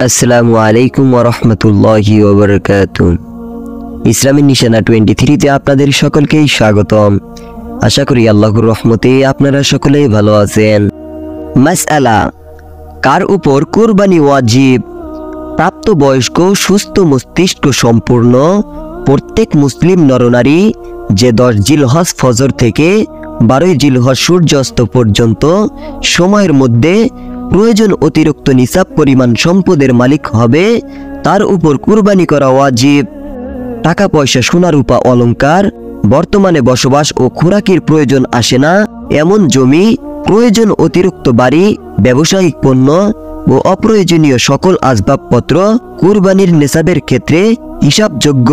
আসসালামু আলাইকুম ওয়া রাহমাতুল্লাহি ওয়া বারাকাতুহু। ইসলামের নিশানা 23 আপনাদের সকলকেই স্বাগতম। আশা করি আল্লাহর রহমতে আপনারা সকলেই ভালো আছেন। মাসআলা, কার উপর কুরবানি ওয়াজিব? প্রাপ্তবয়স্ক সুস্থ মস্তিষ্ক সম্পূর্ণ প্রত্যেক মুসলিম নরনারী যে 10 জিলহজ ফজর থেকে 12 জিলহজ সূর্যাস্ত পর্যন্ত সময়ের মধ্যে প্রয়োজন অতিরিক্ত নিসাব পরিমাণ সম্পদের মালিক হবে, তার উপর কুরবানি করা ওয়াজিব। টাকা পয়সা, সোনা রূপা অলংকার, বর্তমানে বসবাস ও খোরাকির প্রয়োজন আসে না এমন জমি, প্রয়োজন অতিরিক্ত বাড়ি, ব্যবসায়িক পণ্য ও অপ্রয়োজনীয় সকল আসবাবপত্র কুরবানির নিসাবের ক্ষেত্রে হিসাবযোগ্য।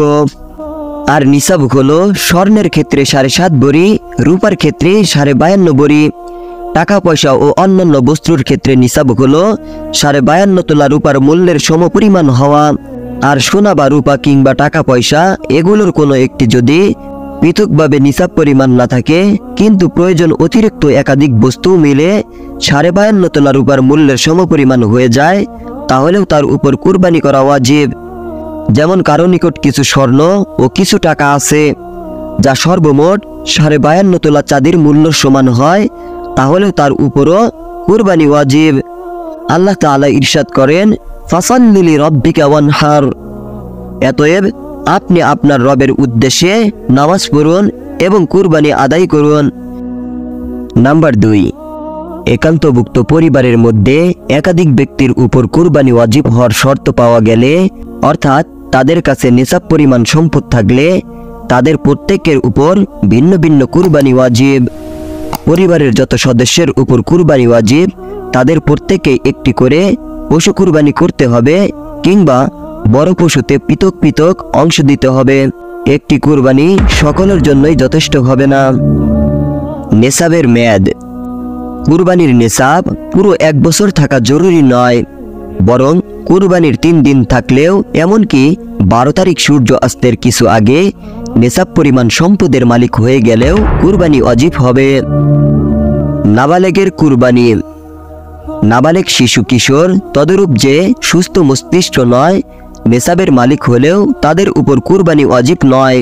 আর নিসাব হলো স্বর্ণের ক্ষেত্রে 7.5 ভরি, রূপার ক্ষেত্রে 52.5 ভরি, টাকা পয়সা ও অন্যান্য বস্তুর ক্ষেত্রে নিসাব হলো 52.5 তোলা রূপার মূল্যের সমপরিমাণ হওয়া। আর সোনা বা রূপা কিংবা টাকা পয়সা এগুলোর কোনো একটি যদি পৃথকভাবে নিসাব পরিমাণ না থাকে, কিন্তু প্রয়োজন অতিরিক্ত একাধিক বস্তু মিলে 52.5 তোলা রূপার মূল্যের সমপরিমাণ হয়ে যায়, তাহলেও তার উপর কুরবানি করা ওয়াজিব। যেমন কারো নিকট কিছু স্বর্ণ ও কিছু টাকা আছে, যা সর্বমোট 52.5 তোলা চাঁদির মূল্য সমান হয়, তাহলেও তার উপরও কুরবানি ওয়াজিব। আল্লাহ তাআলা ইরশাদ করেন, ফাসাল্লি লিরাব্বিকা ওয়ানহার। অতএব আপনি আপনার রবের উদ্দেশ্যে নামাজ পড়ুন এবং কুরবানি আদায় করুন। নাম্বার 2, একান্তভুক্ত পরিবারের মধ্যে একাধিক ব্যক্তির উপর কুরবানি ওয়াজিব হওয়ার শর্ত পাওয়া গেলে, অর্থাৎ তাদের কাছে নিসাব পরিমাণ সম্পদ থাকলে, তাদের প্রত্যেকের উপর ভিন্ন ভিন্ন কুরবানি ওয়াজিব। পরিবারের যত সদস্যের উপর কুরবানি ওয়াজিব, তাদের প্রত্যেকেই একটি করে পশু কুরবানি করতে হবে, কিংবা বড় পশুতে পৃথক পৃথক অংশ দিতে হবে। একটি কুরবানি সকলের জন্যই যথেষ্ট হবে না। নেসাবের মেয়াদ। কুরবানির নেসাব পুরো 1 বছর থাকা জরুরি নয়, বরং কুরবানির 3 দিন থাকলেও, এমনকি 12 তারিখ সূর্য অস্তের কিছু আগে নেসাব পরিমাণ সম্পদের মালিক হয়ে গেলেও কুরবানি ওয়াজিব হবে। নাবালেগের কুরবানি। নাবালেগ শিশু কিশোর তদরূপ যে সুস্থ মস্তিষ্ক নয়, নেসাবের মালিক হলেও তাদের উপর কুরবানি ওয়াজিব নয়।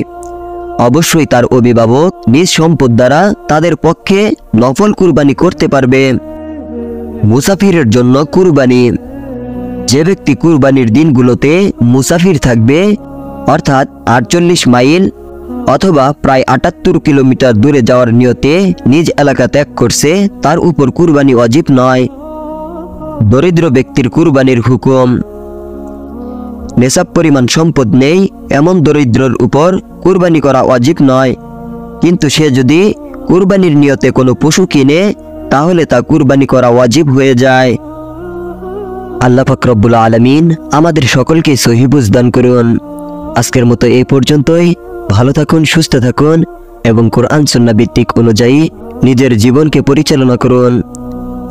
অবশ্যই তার অভিভাবক নিজ সম্পদ দ্বারা তাদের পক্ষে নফল কুরবানি করতে পারবে। মুসাফিরের জন্য কুরবানি। যে ব্যক্তি কুরবানির দিনগুলোতে মুসাফির থাকবে, অর্থাৎ 48 মাইল অথবা প্রায় 78 কিলোমিটার দূরে যাওয়ার নিয়তে নিজ এলাকা ত্যাগ করছে, তার উপর কুরবানি ওয়াজিব নয়। দরিদ্র ব্যক্তির কুরবানির হুকুম। নেসাব পরিমাণ সম্পদ নেই এমন দরিদ্রর উপর কুরবানি করা ওয়াজিব নয়, কিন্তু সে যদি কুরবানির নিয়তে কোনো পশু কিনে, তাহলে তা কুরবানি করা ওয়াজিব হয়ে যায়। আল্লাহ পাক রব্বুল আলামিন আমাদের সকলকে সহিহ বুঝ দান করুন। আজকের মতো এই পর্যন্তই। ভালো থাকুন, সুস্থ থাকুন এবং কোরআন সুন্নাহ ভিত্তিক অনুযায়ী নিজের জীবনকে পরিচালনা করুন।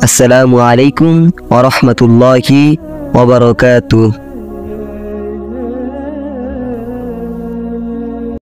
আসসালামু আলাইকুম ওয়া রাহমাতুল্লাহি ওয়া বারাকাতুহু।